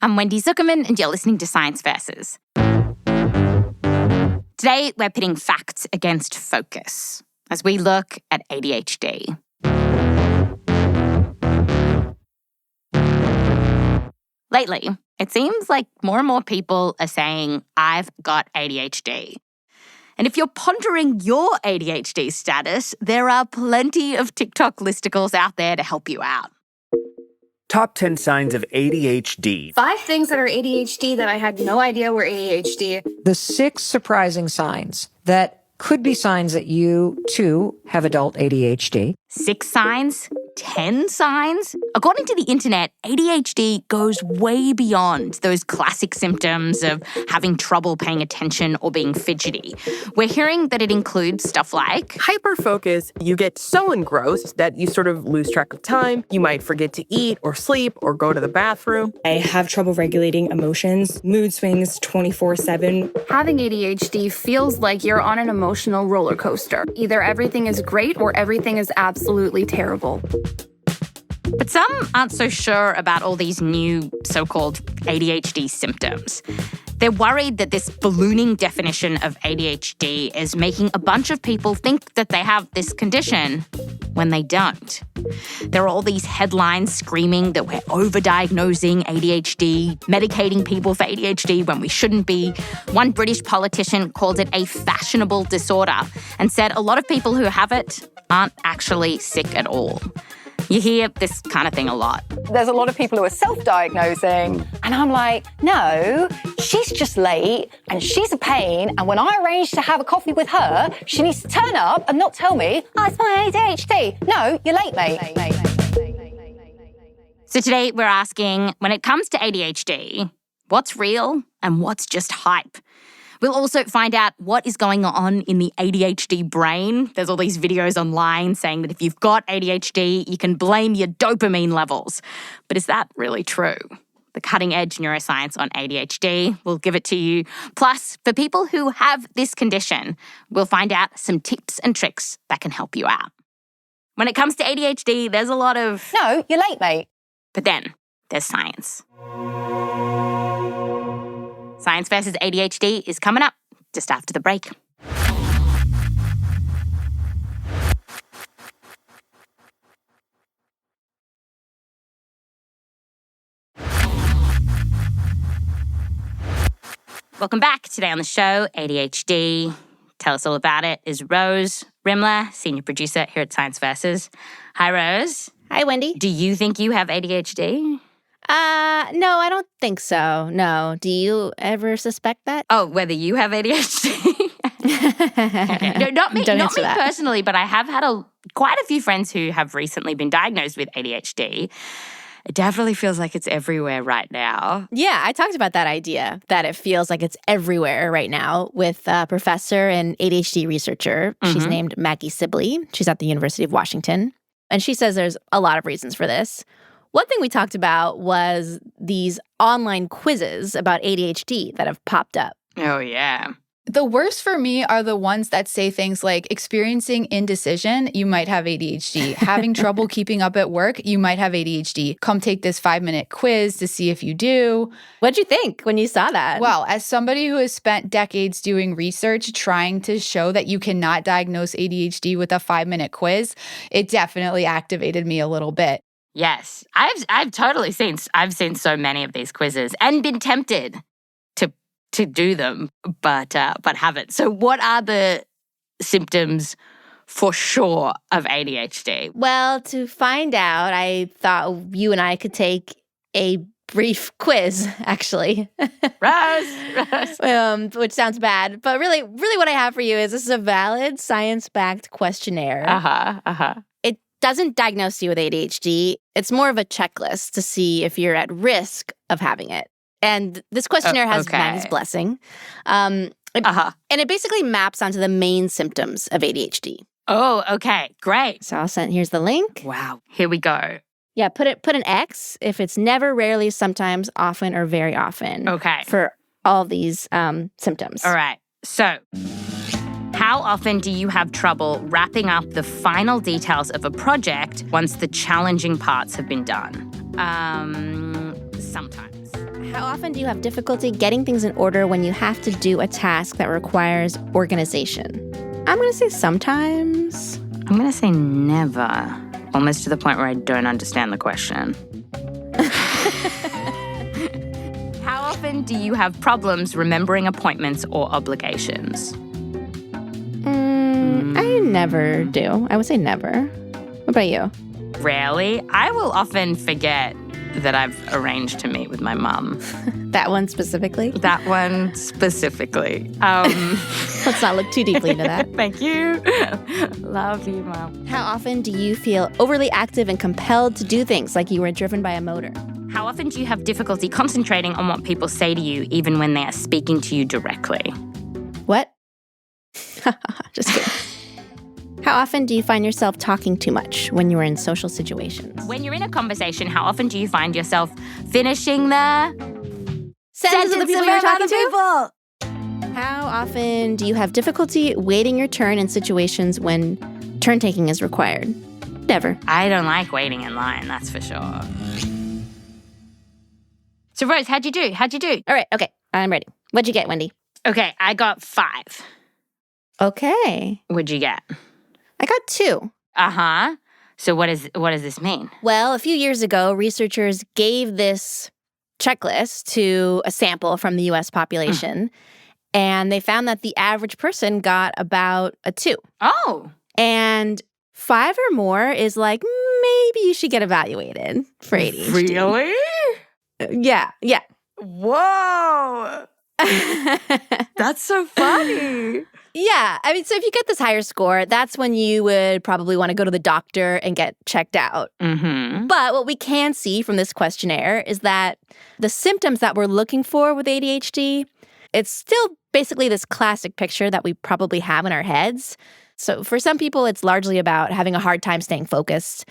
I'm Wendy Zuckerman, and you're listening to Science Versus. Today, we're pitting facts against focus as we look at ADHD. Lately, it seems like more and more people are saying, I've got ADHD. And if you're pondering your ADHD status, there are plenty of TikTok listicles out there to help you out. Top 10 signs of ADHD. 5 things that are ADHD that I had no idea were ADHD. The 6 surprising signs that could be signs that you, too, have adult ADHD. 6 signs? 10 signs? According to the internet, ADHD goes way beyond those classic symptoms of having trouble paying attention or being fidgety. We're hearing that it includes stuff like hyperfocus. You get so engrossed that you sort of lose track of time. You might forget to eat or sleep or go to the bathroom. I have trouble regulating emotions, mood swings 24/7. Having ADHD feels like you're on an emotional roller coaster. Either everything is great or everything is absolutely terrible. But some aren't so sure about all these new so-called ADHD symptoms. They're worried that this ballooning definition of ADHD is making a bunch of people think that they have this condition when they don't. There are all these headlines screaming that we're overdiagnosing ADHD, medicating people for ADHD when we shouldn't be. One British politician called it a fashionable disorder and said a lot of people who have it aren't actually sick at all. You hear this kind of thing a lot. There's a lot of people who are self-diagnosing, and I'm like, no, she's just late, and she's a pain, and when I arrange to have a coffee with her, she needs to turn up and not tell me, oh, it's my ADHD. No, you're late, mate. So today we're asking, when it comes to ADHD, what's real and what's just hype? We'll also find out what is going on in the ADHD brain. There's all these videos online saying that if you've got ADHD, you can blame your dopamine levels. But is that really true? The cutting-edge neuroscience on ADHD, we'll give it to you. Plus, for people who have this condition, we'll find out some tips and tricks that can help you out. When it comes to ADHD, there's a lot of... No, you're late, mate. But then there's science. Science versus ADHD is coming up just after the break. Welcome back. Today on the show, ADHD. Tell us all about it is Rose Rimler, senior producer here at Science Versus. Hi, Rose. Hi, Wendy. Do you think you have ADHD? No, I don't think so. No. Do you ever suspect that? Oh, whether you have ADHD? No, not me personally, but I have had quite a few friends who have recently been diagnosed with ADHD. It definitely feels like it's everywhere right now. Yeah, I talked about that idea, that it feels like it's everywhere right now with a professor and ADHD researcher. Mm-hmm. She's named Maggie Sibley. She's at the University of Washington. And she says there's a lot of reasons for this. One thing we talked about was these online quizzes about ADHD that have popped up. Oh, yeah. The worst for me are the ones that say things like experiencing indecision, you might have ADHD. Having trouble keeping up at work, you might have ADHD. Come take this 5-minute quiz to see if you do. What'd you think when you saw that? Well, as somebody who has spent decades doing research trying to show that you cannot diagnose ADHD with a 5-minute quiz, it definitely activated me a little bit. Yes, I've totally seen so many of these quizzes and been tempted to do them, but haven't. So what are the symptoms for sure of ADHD? Well, to find out, I thought you and I could take a brief quiz, actually. Rose. Which sounds bad, but really what I have for you is this is a valid science-backed questionnaire. It doesn't diagnose you with ADHD. It's more of a checklist to see if you're at risk of having it. And this questionnaire has Maggie's blessing. And it basically maps onto the main symptoms of ADHD. Oh, okay. Great. So here's the link. Wow. Here we go. Yeah, put an X if it's never, rarely, sometimes, often, or very often. Okay. For all these symptoms. All right. So, how often do you have trouble wrapping up the final details of a project once the challenging parts have been done? Sometimes. How often do you have difficulty getting things in order when you have to do a task that requires organization? I'm going to say sometimes. I'm going to say never, almost to the point where I don't understand the question. How often do you have problems remembering appointments or obligations? I never do. I would say never. What about you? Rarely. I will often forget that I've arranged to meet with my mum. That one specifically? That one specifically. Let's not look too deeply into that. Thank you. Love you, Mom. How often do you feel overly active and compelled to do things like you were driven by a motor? How often do you have difficulty concentrating on what people say to you, even when they are speaking to you directly? What? Just kidding. How often do you find yourself talking too much when you're in social situations? When you're in a conversation, how often do you find yourself finishing the sentence of the people you're talking to? people? How often do you have difficulty waiting your turn in situations when turn taking is required? Never. I don't like waiting in line, that's for sure. So, Rose, how'd you do? All right, okay, I'm ready. What'd you get, Wendy? Okay, I got 5. Okay. What'd you get? I got 2. Uh-huh. So what does this mean? Well, a few years ago, researchers gave this checklist to a sample from the U.S. population, and they found that the average person got about a 2. Oh. And 5 or more is like, maybe you should get evaluated for ADHD. Really? Yeah. Whoa. That's so funny. Yeah. I mean, so if you get this higher score, that's when you would probably want to go to the doctor and get checked out. Mm-hmm. But what we can see from this questionnaire is that the symptoms that we're looking for with ADHD, it's still basically this classic picture that we probably have in our heads. So for some people, it's largely about having a hard time staying focused.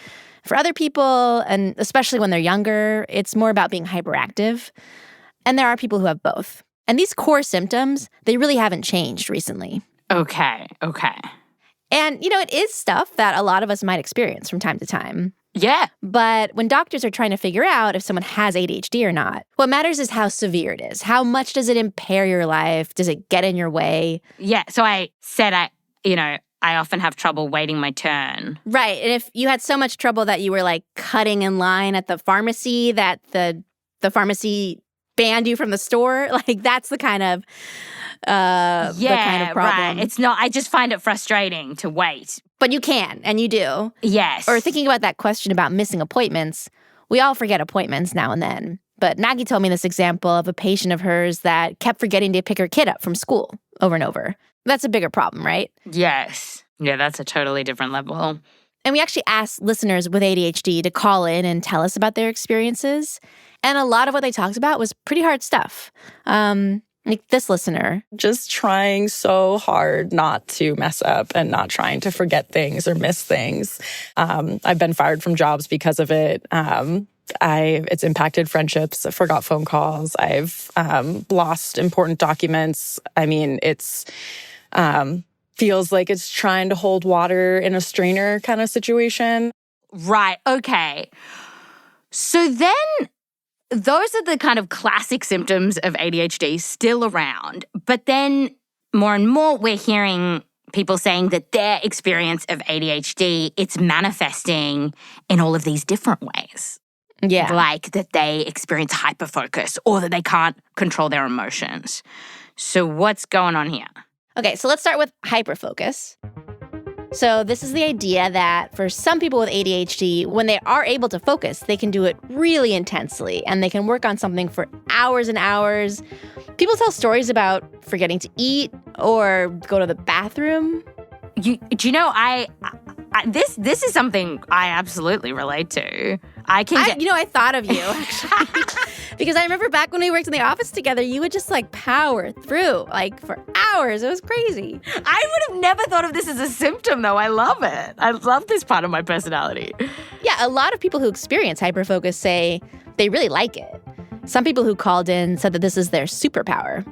For other people, and especially when they're younger, it's more about being hyperactive. And there are people who have both. And these core symptoms, they really haven't changed recently. Okay. And, it is stuff that a lot of us might experience from time to time. Yeah. But when doctors are trying to figure out if someone has ADHD or not, what matters is how severe it is. How much does it impair your life? Does it get in your way? Yeah. So I said I often have trouble waiting my turn. Right. And if you had so much trouble that you were like cutting in line at the pharmacy that the pharmacy banned you from the store, like that's the kind of problem. Right. It's not, I just find it frustrating to wait. But you can, and you do. Yes. Or thinking about that question about missing appointments, we all forget appointments now and then. But Maggie told me this example of a patient of hers that kept forgetting to pick her kid up from school over and over. That's a bigger problem, right? Yes. Yeah, that's a totally different level. And we actually asked listeners with ADHD to call in and tell us about their experiences. And a lot of what they talked about was pretty hard stuff. Like this listener. Just trying so hard not to mess up and not trying to forget things or miss things. I've been fired from jobs because of it. It's impacted friendships. I forgot phone calls. I've lost important documents. I mean, it's feels like it's trying to hold water in a strainer kind of situation. Right. Okay. So then those are the kind of classic symptoms of ADHD still around. But then more and more we're hearing people saying that their experience of ADHD, it's manifesting in all of these different ways. Yeah. Like that they experience hyperfocus or that they can't control their emotions. So what's going on here? Okay, so let's start with hyperfocus. So this is the idea that for some people with ADHD, when they are able to focus, they can do it really intensely and they can work on something for hours and hours. People tell stories about forgetting to eat or go to the bathroom. Do you know, this is something I absolutely relate to. I thought of you, actually. Because I remember back when we worked in the office together, you would just like power through like for hours. It was crazy. I would have never thought of this as a symptom, though. I love it. I love this part of my personality. Yeah, a lot of people who experience hyperfocus say they really like it. Some people who called in said that this is their superpower.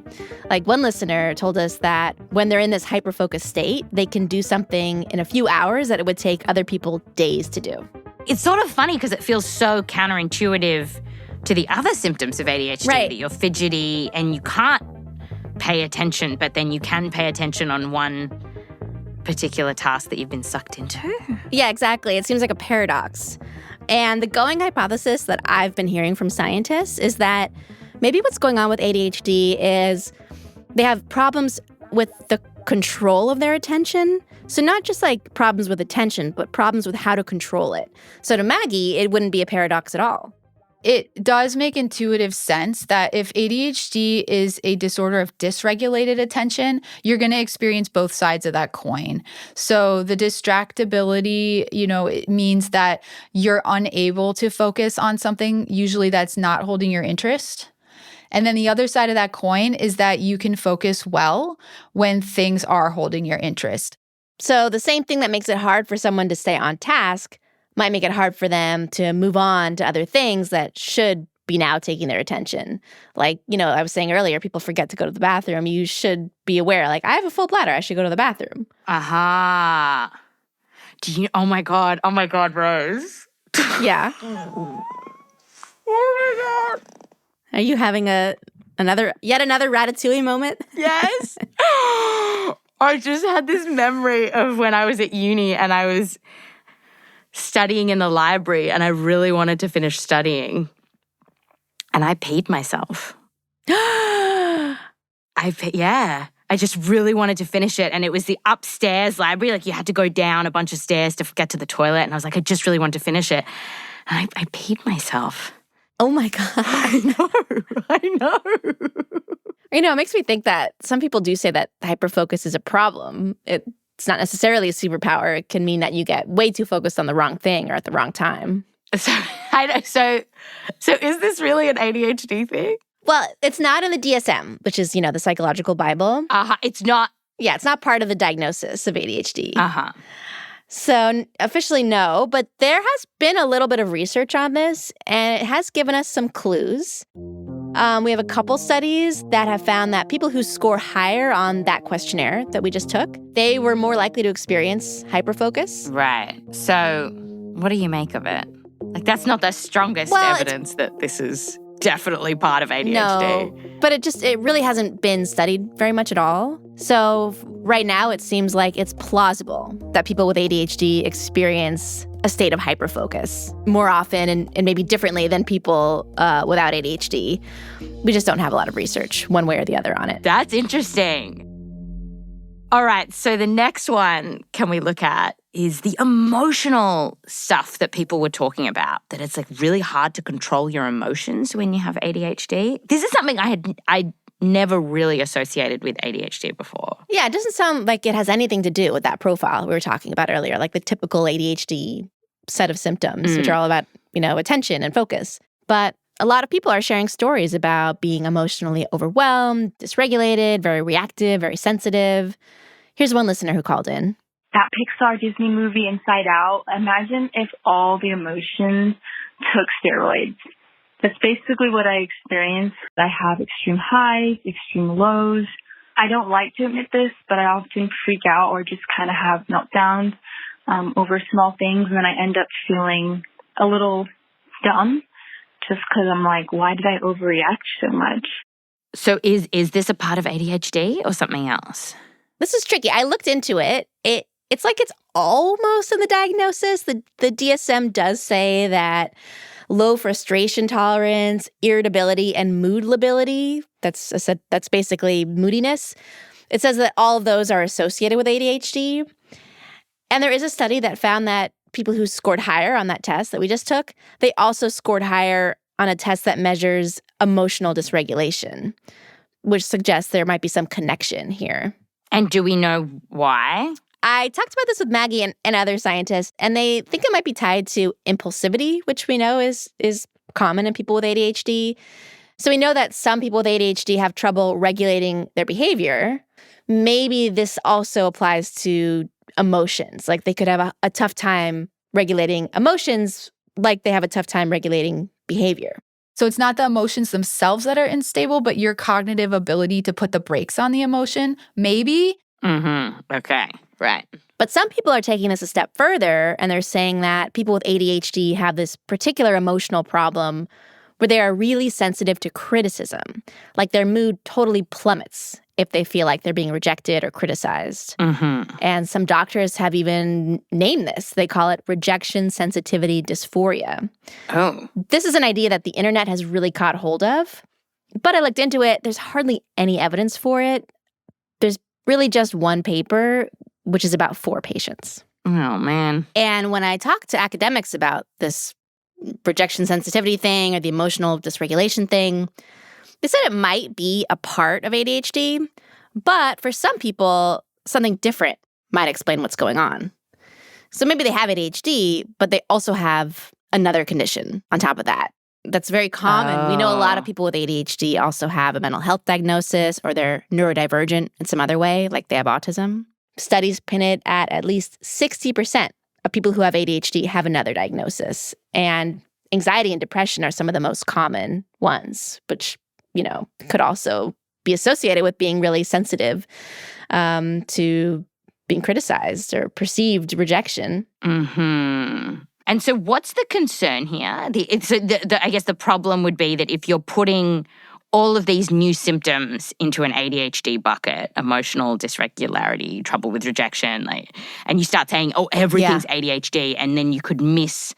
Like one listener told us that when they're in this hyperfocused state, they can do something in a few hours that it would take other people days to do. It's sort of funny because it feels so counterintuitive to the other symptoms of ADHD, Right. that you're fidgety and you can't pay attention, but then you can pay attention on one particular task that you've been sucked into. Yeah, exactly. It seems like a paradox. And the going hypothesis that I've been hearing from scientists is that maybe what's going on with ADHD is they have problems with the control of their attention. So not just like problems with attention, but problems with how to control it. So to Maggie, it wouldn't be a paradox at all. It does make intuitive sense that if ADHD is a disorder of dysregulated attention, you're going to experience both sides of that coin. So the distractibility, it means that you're unable to focus on something usually that's not holding your interest. And then the other side of that coin is that you can focus well when things are holding your interest. So the same thing that makes it hard for someone to stay on task might make it hard for them to move on to other things that should be now taking their attention. Like, I was saying earlier, people forget to go to the bathroom. You should be aware, like, I have a full bladder. I should go to the bathroom. Aha. Oh my God, Rose. Yeah. Oh my God. Are you having yet another Ratatouille moment? Yes. I just had this memory of when I was at uni and I was studying in the library and I really wanted to finish studying. And I peed myself. I just really wanted to finish it. And it was the upstairs library. Like you had to go down a bunch of stairs to get to the toilet. And I was like, I just really wanted to finish it. And I peed myself. Oh my God. I know. It makes me think that some people do say that hyperfocus is a problem. It's not necessarily a superpower. It can mean that you get way too focused on the wrong thing or at the wrong time. So is this really an ADHD thing? Well, it's not in the DSM, which is, the psychological Bible. It's not. Yeah, it's not part of the diagnosis of ADHD. Uh-huh. So officially no, but there has been a little bit of research on this, and it has given us some clues. We have a couple studies that have found that people who score higher on that questionnaire that we just took, they were more likely to experience hyperfocus. Right. So what do you make of it? Like, that's not the strongest evidence that this is definitely part of ADHD. No, but it really hasn't been studied very much at all. So right now it seems like it's plausible that people with ADHD experience a state of hyperfocus more often and maybe differently than people without ADHD. We just don't have a lot of research one way or the other on it. That's interesting. All right, so the next one can we look at is the emotional stuff that people were talking about, that it's like really hard to control your emotions when you have ADHD. This is something I never really associated with ADHD before. Yeah, it doesn't sound like it has anything to do with that profile we were talking about earlier, like the typical ADHD set of symptoms, which are all about, attention and focus. But a lot of people are sharing stories about being emotionally overwhelmed, dysregulated, very reactive, very sensitive. Here's one listener who called in. That Pixar Disney movie Inside Out, imagine if all the emotions took steroids. That's basically what I experience. I have extreme highs, extreme lows. I don't like to admit this, but I often freak out or just kind of have meltdowns over small things, and then I end up feeling a little dumb just because I'm like, why did I overreact so much? So is this a part of ADHD or something else? This is tricky. I looked into it. It's like it's almost in the diagnosis. The DSM does say that low frustration tolerance, irritability, and mood lability, that's basically moodiness. It says that all of those are associated with ADHD. And there is a study that found that people who scored higher on that test that we just took, they also scored higher on a test that measures emotional dysregulation, which suggests there might be some connection here. And do we know why? I talked about this with Maggie and other scientists, and they think it might be tied to impulsivity, which we know is common in people with ADHD. So we know that some people with ADHD have trouble regulating their behavior. Maybe this also applies to emotions. Like they could have a tough time regulating emotions like they have a tough time regulating behavior. So it's not the emotions themselves that are unstable, but your cognitive ability to put the brakes on the emotion, maybe? Mm-hmm. Okay, right. But some people are taking this a step further, and they're saying that people with ADHD have this particular emotional problem where they are really sensitive to criticism. Like their mood totally plummets if they feel like they're being rejected or criticized. And some doctors have even named this. They call it rejection sensitivity dysphoria. Oh. This is an idea that the internet has really caught hold of. But I looked into it. There's hardly any evidence for it. There's really just one paper, which is about 4 patients. Oh, man. And when I talk to academics about this rejection sensitivity thing or the emotional dysregulation thing, they said it might be a part of ADHD, but for some people, something different might explain what's going on. So maybe they have ADHD, but they also have another condition on top of that. That's very common. We know a lot of people with ADHD also have a mental health diagnosis or they're neurodivergent in some other way, like they have autism. Studies pin it at least 60% of people who have ADHD have another diagnosis. And anxiety and depression are some of the most common ones, which, could also be associated with being really sensitive to being criticized or perceived rejection. And so what's the concern here? I guess the problem would be that if you're putting all of these new symptoms into an ADHD bucket, emotional dysregularity, trouble with rejection, and you start saying, everything's ADHD, and then you could miss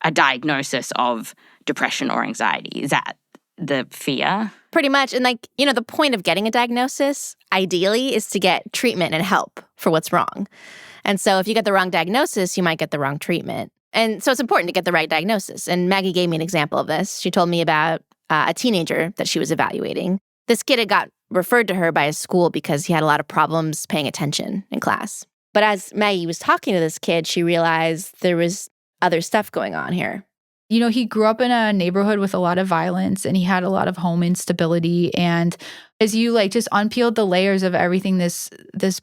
a diagnosis of depression or anxiety. Is that the fear? Pretty much. And the point of getting a diagnosis, ideally, is to get treatment and help for what's wrong. And so if you get the wrong diagnosis, you might get the wrong treatment. And so it's important to get the right diagnosis. And Maggie gave me an example of this. She told me about a teenager that she was evaluating. This kid had got referred to her by his school because he had a lot of problems paying attention in class. But as Maggie was talking to this kid, she realized there was other stuff going on here. He grew up in a neighborhood with a lot of violence and he had a lot of home instability. And as you just unpeeled the layers of everything this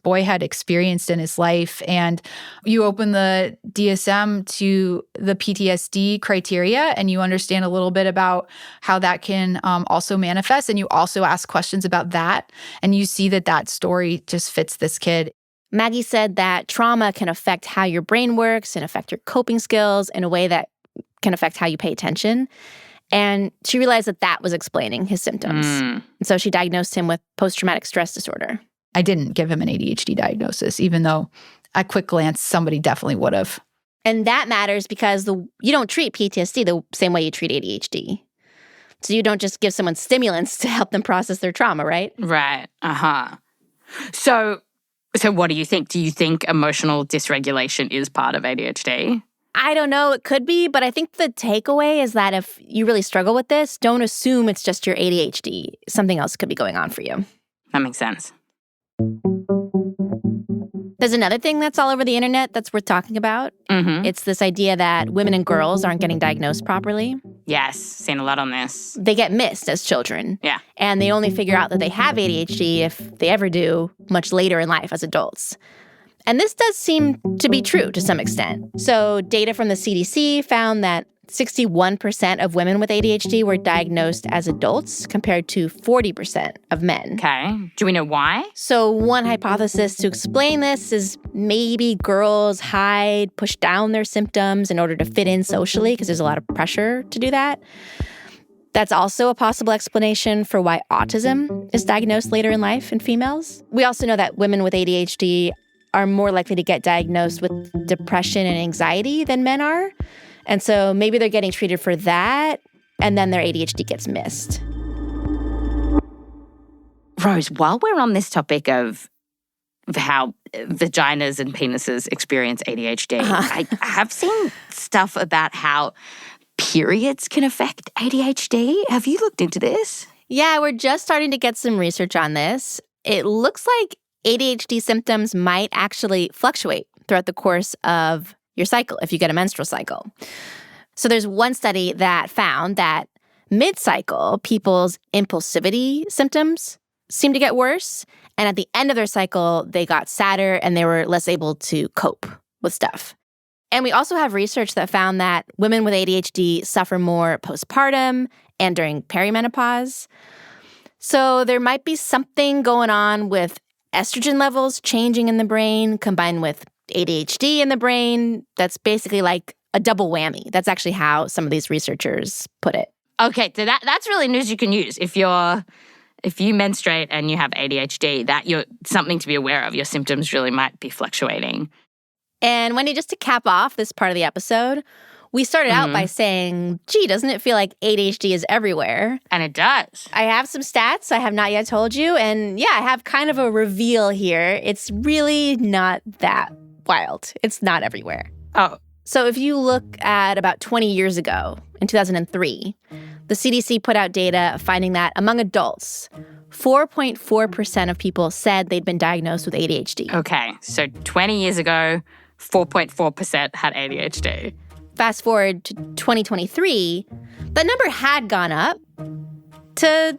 boy had experienced in his life, and you open the DSM to the PTSD criteria and you understand a little bit about how that can also manifest, and you also ask questions about that, and you see that story just fits this kid. Maggie said that trauma can affect how your brain works and affect your coping skills in a way that can affect how you pay attention. And she realized that was explaining his symptoms. And so she diagnosed him with post-traumatic stress disorder. I didn't give him an ADHD diagnosis, even though at quick glance, somebody definitely would have. And that matters because you don't treat PTSD the same way you treat ADHD. So you don't just give someone stimulants to help them process their trauma, right? Right. So what do you think? Do you think emotional dysregulation is part of ADHD? I don't know. It could be, but I think the takeaway is that if you really struggle with this, don't assume it's just your ADHD. Something else could be going on for you. That makes sense. There's another thing that's all over the internet that's worth talking about. It's this idea that women and girls aren't getting diagnosed properly. Yes, seen a lot on this. They get missed as children. Yeah. And they only figure out that they have ADHD, if they ever do, much later in life as adults. And this does seem to be true to some extent. So data from the CDC found that 61% of women with ADHD were diagnosed as adults compared to 40% of men. Okay. Do we know why? So one hypothesis to explain this is maybe girls hide, push down their symptoms in order to fit in socially because there's a lot of pressure to do that. That's also a possible explanation for why autism is diagnosed later in life in females. We also know that women with ADHD are more likely to get diagnosed with depression and anxiety than men are. And so maybe they're getting treated for that, and then their ADHD gets missed. Rose, while we're on this topic of how vaginas and penises experience ADHD, I have seen stuff about how periods can affect ADHD. Have you looked into this? Yeah, we're just starting to get some research on this. It looks like ADHD symptoms might actually fluctuate throughout the course of your cycle if you get a menstrual cycle. So there's one study that found that mid-cycle, people's impulsivity symptoms seem to get worse. And at the end of their cycle, they got sadder and they were less able to cope with stuff. And we also have research that found that women with ADHD suffer more postpartum and during perimenopause. So there might be something going on with estrogen levels changing in the brain combined with ADHD in the brain. That's basically like a double whammy. That's actually how some of these researchers put it. Okay, so that's really news you can use. If you menstruate and you have ADHD, you're something to be aware of. Your symptoms really might be fluctuating. And Wendy, just to cap off this part of the episode, we started out by saying, gee, doesn't it feel like ADHD is everywhere? And it does. I have some stats I have not yet told you. And yeah, I have kind of a reveal here. It's really not that wild. It's not everywhere. Oh. So if you look at about 20 years ago, in 2003, the CDC put out data finding that among adults, 4.4% of people said they'd been diagnosed with ADHD. Okay, so 20 years ago, 4.4% had ADHD. Fast forward to 2023, that number had gone up to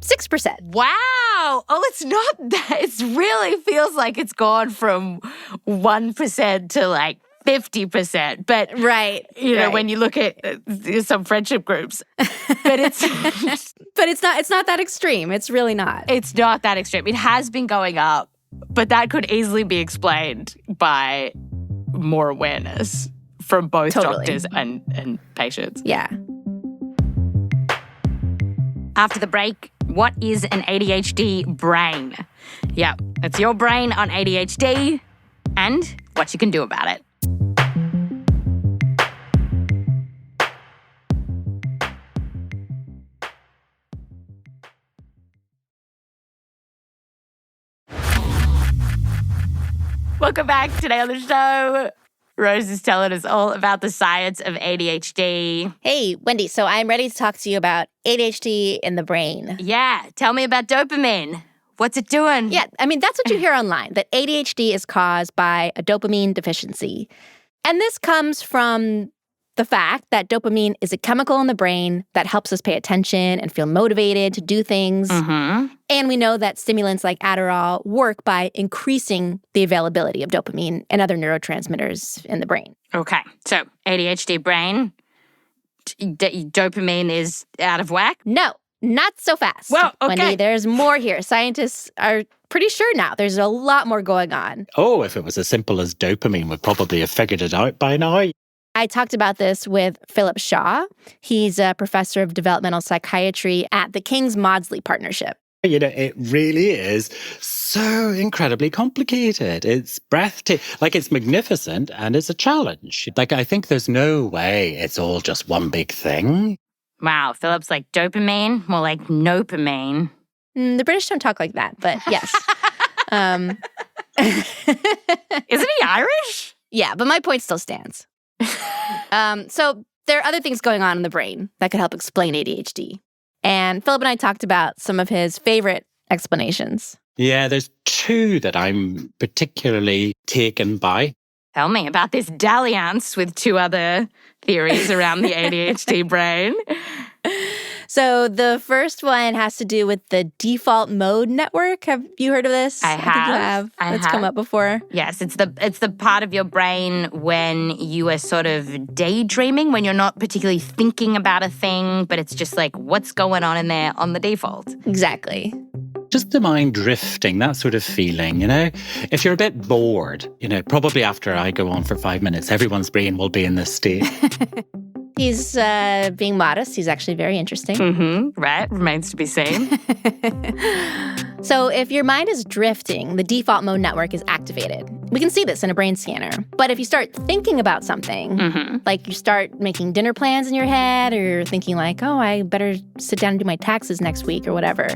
6%. Wow. Oh, it's not that. It really feels like it's gone from 1% to like 50%. But you know, when you look at some friendship groups, but it's but it's not that extreme. It's really not. It's not that extreme. It has been going up, but that could easily be explained by more awareness from both doctors and patients. Yeah. After the break, what is an ADHD brain? Yeah, it's your brain on ADHD and what you can do about it. Welcome back. Today on the show, Rose is telling us all about the science of ADHD. Hey, Wendy, so I'm ready to talk to you about ADHD in the brain. Yeah, tell me about dopamine. What's it doing? Yeah, I mean, that's what you hear online, that ADHD is caused by a dopamine deficiency. And this comes from the fact that dopamine is a chemical in the brain that helps us pay attention and feel motivated to do things. Mm-hmm. And we know that stimulants like Adderall work by increasing the availability of dopamine and other neurotransmitters in the brain. Okay, so ADHD brain, dopamine is out of whack? No, not so fast. Well, okay. Wendy, there's more here. Scientists are pretty sure now. There's a lot more going on. Oh, if it was as simple as dopamine, we'd probably have figured it out by now. I talked about this with Philip Shaw. He's a professor of developmental psychiatry at the King's Maudsley Partnership. You know, it really is so incredibly complicated. It's breathtaking. Like, it's magnificent and it's a challenge. Like, I think there's no way it's all just one big thing. Wow, Philip's like dopamine, more like nopamine. The British don't talk like that, but yes. Isn't he Irish? Yeah, but my point still stands. So there are other things going on in the brain that could help explain ADHD. And Philip and I talked about some of his favorite explanations. Yeah, there's two that I'm particularly taken by. Tell me about this dalliance with two other theories around the ADHD brain. So the first one has to do with the default mode network. Have you heard of this? I think you have. It's come up before. Yes, it's the part of your brain when you are sort of daydreaming, when you're not particularly thinking about a thing, but it's just like what's going on in there on the default. Exactly. Just the mind drifting, that sort of feeling, you know? If you're a bit bored, you know, probably after I go on for 5 minutes, everyone's brain will be in this state. He's being modest. He's actually very interesting. Mm-hmm. Right. Remains to be seen. So if your mind is drifting, the default mode network is activated. We can see this in a brain scanner. But if you start thinking about something, like you start making dinner plans in your head, or you're thinking like, oh, I better sit down and do my taxes next week or whatever,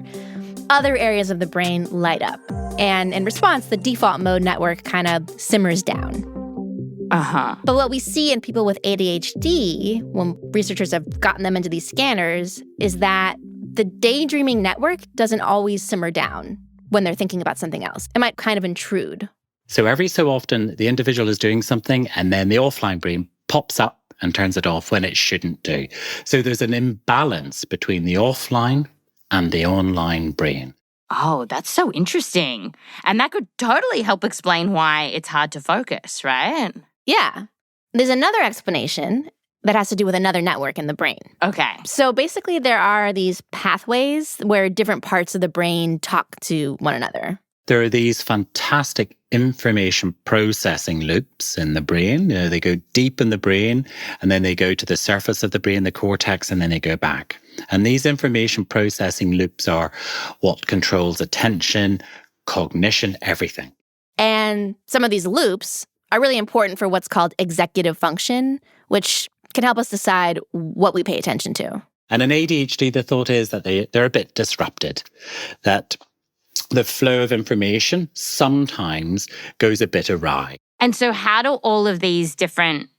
other areas of the brain light up. And in response, the default mode network kind of simmers down. But what we see in people with ADHD, when researchers have gotten them into these scanners, is that the daydreaming network doesn't always simmer down when they're thinking about something else. It might kind of intrude. So every so often, the individual is doing something, and then the offline brain pops up and turns it off when it shouldn't do. So there's an imbalance between the offline and the online brain. Oh, that's so interesting. And that could totally help explain why it's hard to focus, right? Yeah. There's another explanation that has to do with another network in the brain. Okay. So basically there are these pathways where different parts of the brain talk to one another. There are these fantastic information processing loops in the brain. They go deep in the brain, and then they go to the surface of the brain, the cortex, and then they go back. And these information processing loops are what controls attention, cognition, everything. And some of these loops are really important for what's called executive function, which can help us decide what we pay attention to. And in ADHD, the thought is that they're a bit disrupted, that the flow of information sometimes goes a bit awry. And so how do all of these different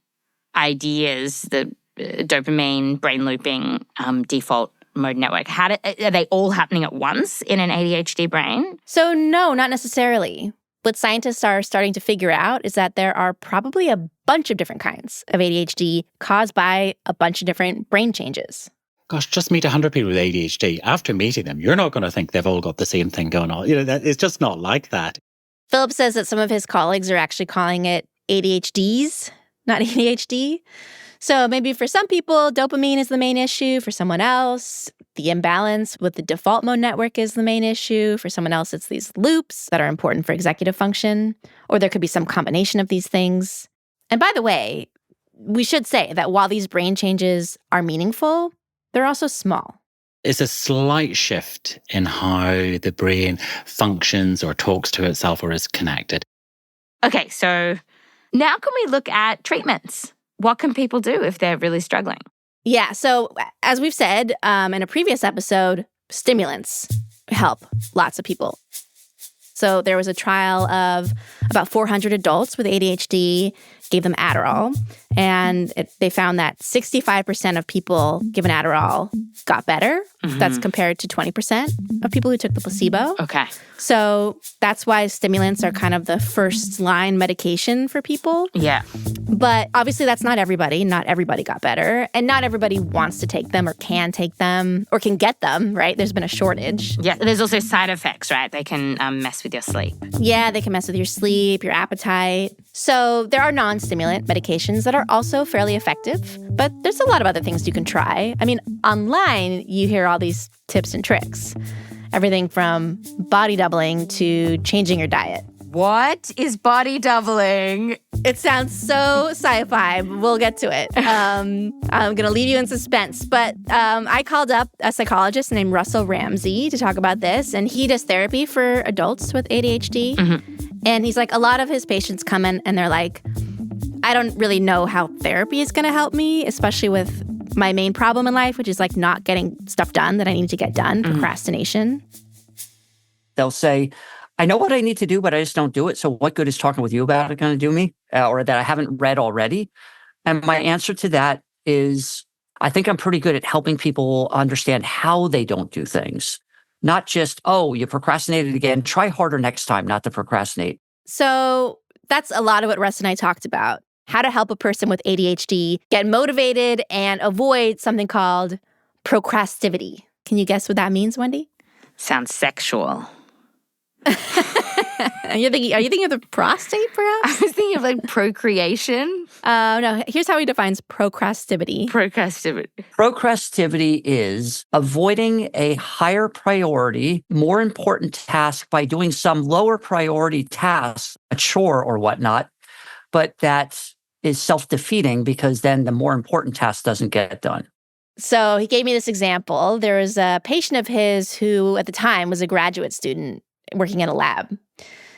ideas, the dopamine, brain looping, default mode network, are they all happening at once in an ADHD brain? So no, not necessarily. What scientists are starting to figure out is that there are probably a bunch of different kinds of ADHD caused by a bunch of different brain changes. Gosh, just meet 100 people with ADHD. After meeting them, you're not going to think they've all got the same thing going on. It's just not like that. Philip says that some of his colleagues are actually calling it ADHDs, not ADHD. So maybe for some people, dopamine is the main issue. For someone else, the imbalance with the default mode network is the main issue. For someone else, it's these loops that are important for executive function. Or there could be some combination of these things. And by the way, we should say that while these brain changes are meaningful, they're also small. It's a slight shift in how the brain functions or talks to itself or is connected. Okay, so now can we look at treatments? What can people do if they're really struggling? Yeah, so as we've said in a previous episode, stimulants help lots of people. So there was a trial of about 400 adults with ADHD, gave them Adderall, and they found that 65% of people given Adderall got better. Mm-hmm. That's compared to 20% of people who took the placebo. Okay. So that's why stimulants are kind of the first line medication for people. Yeah. But obviously that's not everybody. Not everybody got better. And not everybody wants to take them or can take them or can get them, right? There's been a shortage. Yeah, there's also side effects, right? They can mess with your sleep. Yeah, they can mess with your sleep, your appetite. So there are non-stimulant medications that are also fairly effective, but there's a lot of other things you can try. I mean, online, you hear all these tips and tricks. Everything from body doubling to changing your diet. What is body doubling? It sounds so sci-fi. We'll get to it. I'm going to leave you in suspense. But I called up a psychologist named Russell Ramsay to talk about this. And he does therapy for adults with ADHD. Mm-hmm. And he's like, a lot of his patients come in and they're like, I don't really know how therapy is going to help me, especially with my main problem in life, which is like not getting stuff done that I need to get done, procrastination. They'll say, I know what I need to do, but I just don't do it. So what good is talking with you about it going to do me? Or that I haven't read already? And my answer to that is, I think I'm pretty good at helping people understand how they don't do things. Not just, oh, you procrastinated again. Try harder next time not to procrastinate. So that's a lot of what Russ and I talked about. How to help a person with ADHD get motivated and avoid something called procrastivity. Can you guess what that means, Wendy? Sounds sexual. Are you thinking of the prostate, perhaps? I was thinking of like procreation. No, here's how he defines procrastivity. Procrastivity is avoiding a higher priority, more important task by doing some lower priority task, a chore or whatnot, but that is self-defeating because then the more important task doesn't get done. So he gave me this example. There was a patient of his who at the time was a graduate student working in a lab.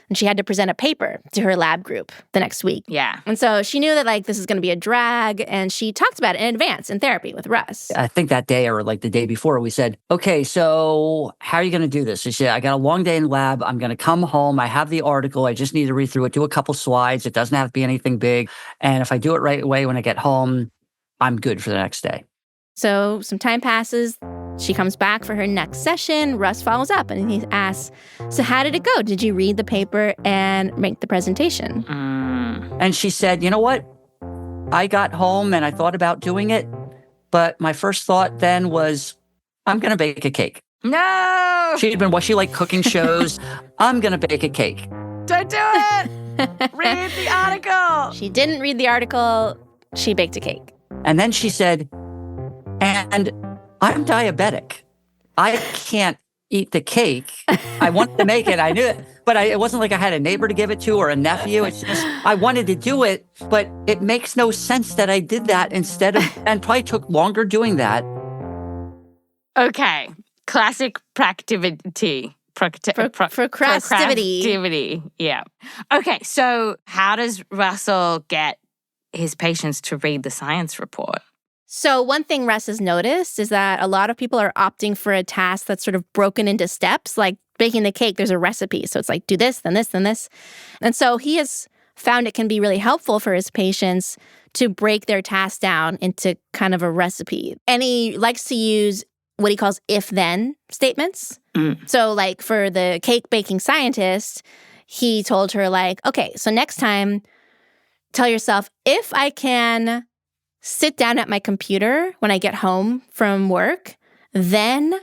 And she had to present a paper to her lab group the next week. Yeah. And so she knew that like this is going to be a drag, and she talked about it in advance in therapy with Russ. I think that day or like the day before, we said, okay, so how are you going to do this? She said, I got a long day in lab. I'm going to come home. I have the article. I just need to read through it, do a couple slides. It doesn't have to be anything big. And if I do it right away when I get home, I'm good for the next day. So some time passes. She comes back for her next session. Russ follows up and he asks, so how did it go? Did you read the paper and make the presentation? And she said, you know what? I got home and I thought about doing it. But my first thought then was, I'm going to bake a cake. No! She'd been watching like cooking shows. I'm going to bake a cake. Don't do it! Read the article! She didn't read the article. She baked a cake. And then she said, and I'm diabetic. I can't eat the cake. I wanted to make it. I knew it. But it wasn't like I had a neighbor to give it to or a nephew. It's just, I wanted to do it, but it makes no sense that I did that instead of, and probably took longer doing that. Okay. Classic procrastivity. Procrastivity. Yeah. Okay. So how does Russell get his patients to read the science report? So one thing Russ has noticed is that a lot of people are opting for a task that's sort of broken into steps, like baking the cake, there's a recipe. So it's like, do this, then this, then this. And so he has found it can be really helpful for his patients to break their tasks down into kind of a recipe. And he likes to use what he calls if-then statements. So like for the cake baking scientist, he told her like, okay, so next time, tell yourself, if I can sit down at my computer when I get home from work, then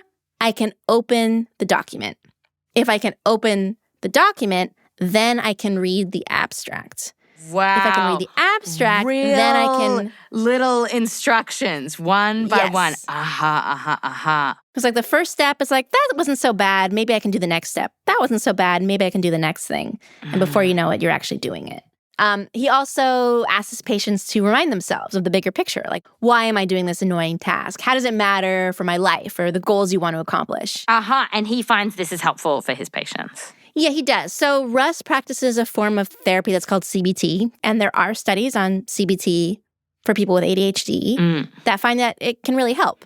I can open the document. If I can open the document, then I can read the abstract. Wow. If I can read the abstract, then I can... Little instructions, one by one. It's like the first step is like, that wasn't so bad. Maybe I can do the next step. That wasn't so bad. Maybe I can do the next thing. And before you know it, you're actually doing it. He also asks his patients to remind themselves of the bigger picture. Like, why am I doing this annoying task? How does it matter for my life or the goals you want to accomplish? And he finds this is helpful for his patients. Yeah, he does. So Russ practices a form of therapy that's called CBT. And there are studies on CBT for people with ADHD that find that it can really help.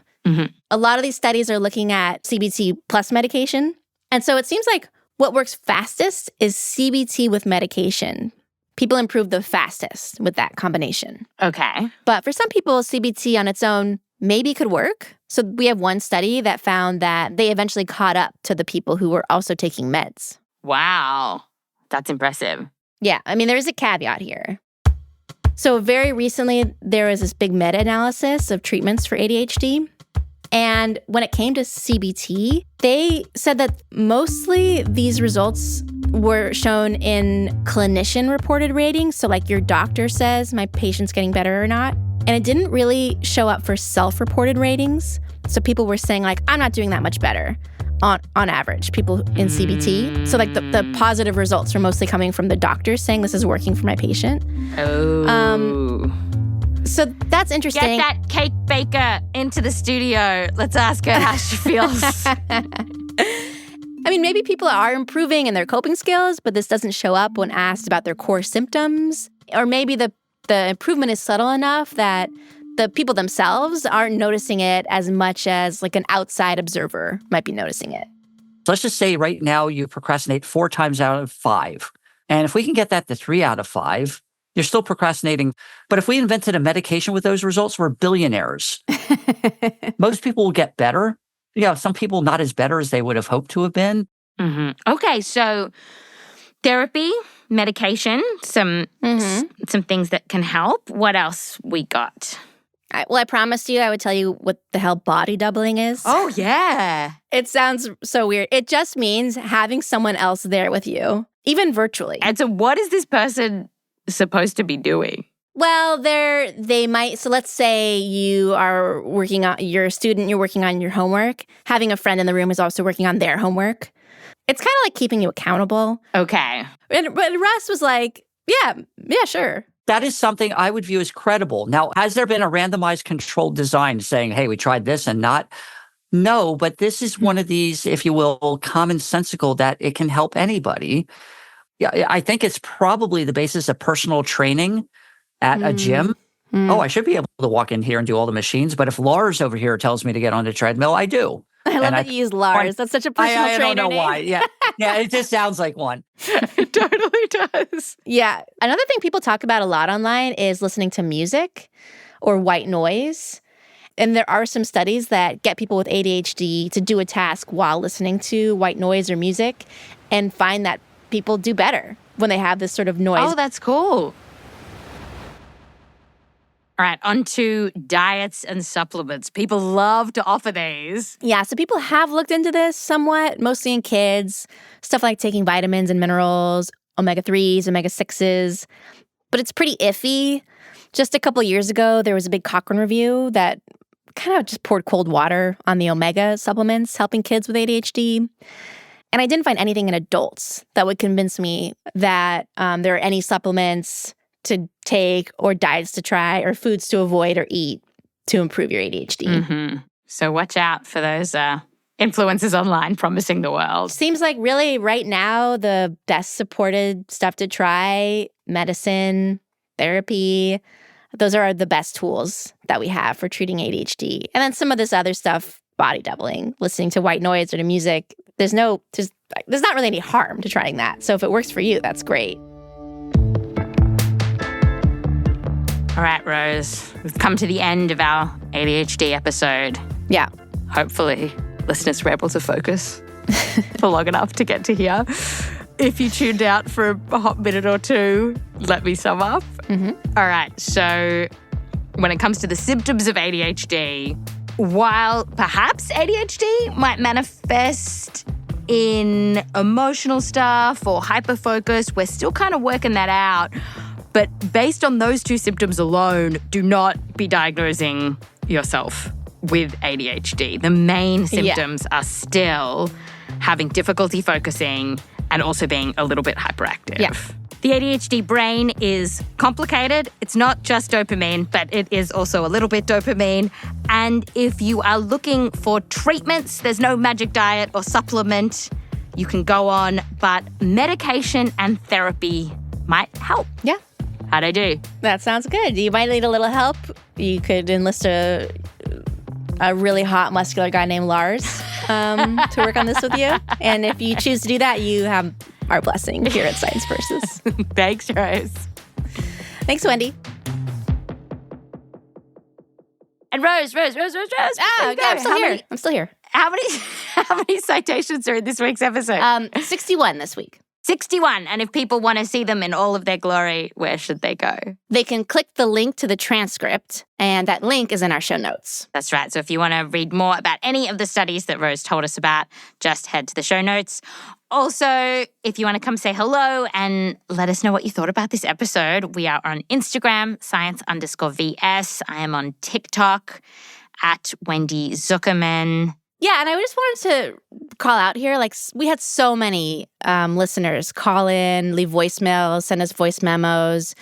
A lot of these studies are looking at CBT plus medication. And so it seems like what works fastest is CBT with medication. People improve the fastest with that combination. Okay. But for some people, CBT on its own maybe could work. So we have one study that found that they eventually caught up to the people who were also taking meds. Wow. That's impressive. Yeah. I mean, there is a caveat here. So very recently, there was this big meta-analysis of treatments for ADHD. And when it came to CBT, they said that mostly these results were shown in clinician-reported ratings. So like your doctor says, my patient's getting better or not. And it didn't really show up for self-reported ratings. So people were saying like, I'm not doing that much better on average, people in CBT. So like the positive results were mostly coming from the doctor saying this is working for my patient. So that's interesting. Get that cake baker into the studio. Let's ask her how she feels. I mean, maybe people are improving in their coping skills, but this doesn't show up when asked about their core symptoms. Or maybe the improvement is subtle enough that the people themselves aren't noticing it as much as like an outside observer might be noticing it. So let's just say right now you procrastinate 4 times out of 5. And if we can get that to 3 out of 5, you're still procrastinating. But if we invented a medication with those results, we're billionaires. Most people will get better. Yeah, some people not as better as they would have hoped to have been. Okay, so therapy, medication, some things that can help. What else we got? Well, I promised you I would tell you what the hell body doubling is. Oh, yeah. It sounds so weird. It just means having someone else there with you, even virtually. And so what is this person supposed to be doing? Well, they might. So let's say you are working on, you're a student, you're working on your homework. Having a friend in the room is also working on their homework. It's kind of like keeping you accountable. Okay. But Russ was like, yeah, sure. That is something I would view as credible. Now, has there been a randomized controlled design saying, hey, we tried this and not? No, but this is one of these, if you will, commonsensical that it can help anybody. Yeah, I think it's probably the basis of personal training at a gym. Oh, I should be able to walk in here and do all the machines. But if Lars over here tells me to get on the treadmill, I do. I love that you use Lars. That's such a personal trainer I don't know name. why. Yeah, it just sounds like one. It totally does. Yeah. Another thing people talk about a lot online is listening to music or white noise. And there are some studies that get people with ADHD to do a task while listening to white noise or music and find that people do better when they have this sort of noise. Oh, that's cool. All right, on to diets and supplements. People love to offer these. Yeah, so people have looked into this somewhat, mostly in kids. Stuff like taking vitamins and minerals, omega-3s, omega-6s. But it's pretty iffy. Just a couple years ago, there was a big Cochrane review that kind of just poured cold water on the omega supplements helping kids with ADHD. And I didn't find anything in adults that would convince me that there are any supplements to take or diets to try or foods to avoid or eat to improve your ADHD. Mm-hmm. So watch out for those influencers online promising the world. Seems like really right now the best supported stuff to try, medicine, therapy, those are the best tools that we have for treating ADHD. And then some of this other stuff, body doubling, listening to white noise or to music, there's not really any harm to trying that. So if it works for you, that's great. All right, Rose, we've come to the end of our ADHD episode. Yeah. Hopefully, listeners were able to focus for long enough to get to here. If you tuned out for a hot minute or two, let me sum up. Mm-hmm. All right, so when it comes to the symptoms of ADHD, while perhaps ADHD might manifest in emotional stuff or hyperfocus, we're still kind of working that out. But based on those two symptoms alone, do not be diagnosing yourself with ADHD. The main symptoms are still having difficulty focusing and also being a little bit hyperactive. Yeah. The ADHD brain is complicated. It's not just dopamine, but it is also a little bit dopamine. And if you are looking for treatments, there's no magic diet or supplement you can go on, but medication and therapy might help. Yeah. How'd I do? That sounds good. You might need a little help. You could enlist a really hot, muscular guy named Lars to work on this with you. And if you choose to do that, you have our blessing here at Science Versus. Thanks, Rose. Thanks, Wendy. And Rose. Ah, okay, I'm still here. How many citations are in this week's episode? 61 this week. 61. And if people want to see them in all of their glory, where should they go? They can click the link to the transcript, and that link is in our show notes. That's right. So if you want to read more about any of the studies that Rose told us about, just head to the show notes. Also, if you want to come say hello and let us know what you thought about this episode, we are on Instagram, science_VS. I am on TikTok at Wendy Zuckerman. Yeah, and I just wanted to call out here, like, we had so many listeners call in, leave voicemails, send us voice memos,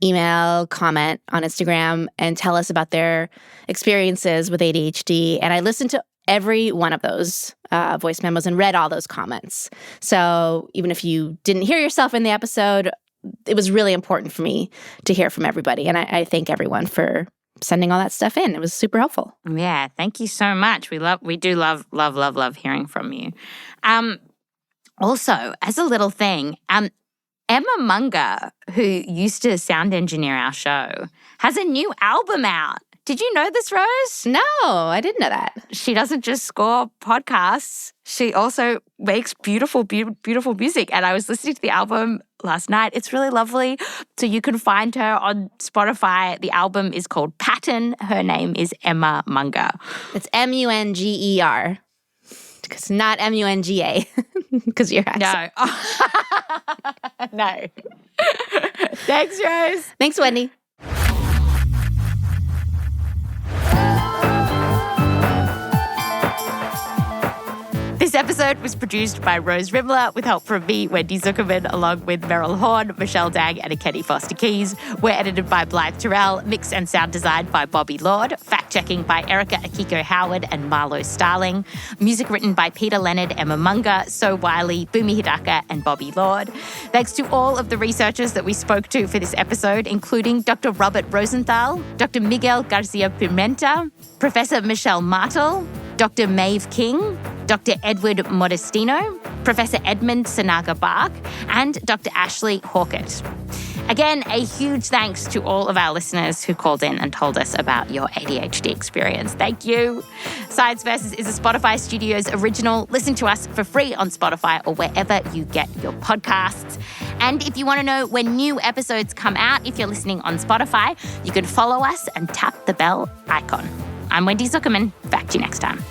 email, comment on Instagram, and tell us about their experiences with ADHD. And I listened to every one of those voice memos and read all those comments. So even if you didn't hear yourself in the episode, it was really important for me to hear from everybody. And I thank everyone for sending all that stuff in. It was super helpful. Yeah, thank you so much. We do love hearing from you. Also, as a little thing, Emma Munger, who used to sound engineer our show, has a new album out. Did you know this, Rose? No, I didn't know that. She doesn't just score podcasts. She also makes beautiful, beautiful music. And I was listening to the album last night. It's really lovely. So you can find her on Spotify. The album is called Pattern. Her name is Emma Munger. It's Munger. It's not Munga. Because you're accent. No. No. Thanks, Rose. Thanks, Wendy. This episode was produced by Rose Rimler with help from me, Wendy Zuckerman, along with Meryl Horn, Michelle Dang, and Kenny Foster-Keys. We're edited by Blythe Terrell, mix and sound design by Bobby Lord, fact-checking by Erica Akiko Howard and Marlo Starling, music written by Peter Leonard, Emma Munger, So Wiley, Bumi Hidaka, and Bobby Lord. Thanks to all of the researchers that we spoke to for this episode, including Dr. Robert Rosenthal, Dr. Miguel Garcia-Pimenta, Professor Michelle Martel, Dr. Maeve King, Dr. Edward Modestino, Professor Edmund Sanaga-Bark, and Dr. Ashley Hawkett. Again, a huge thanks to all of our listeners who called in and told us about your ADHD experience. Thank you. Science Versus is a Spotify Studios original. Listen to us for free on Spotify or wherever you get your podcasts. And if you want to know when new episodes come out, if you're listening on Spotify, you can follow us and tap the bell icon. I'm Wendy Zuckerman. Back to you next time.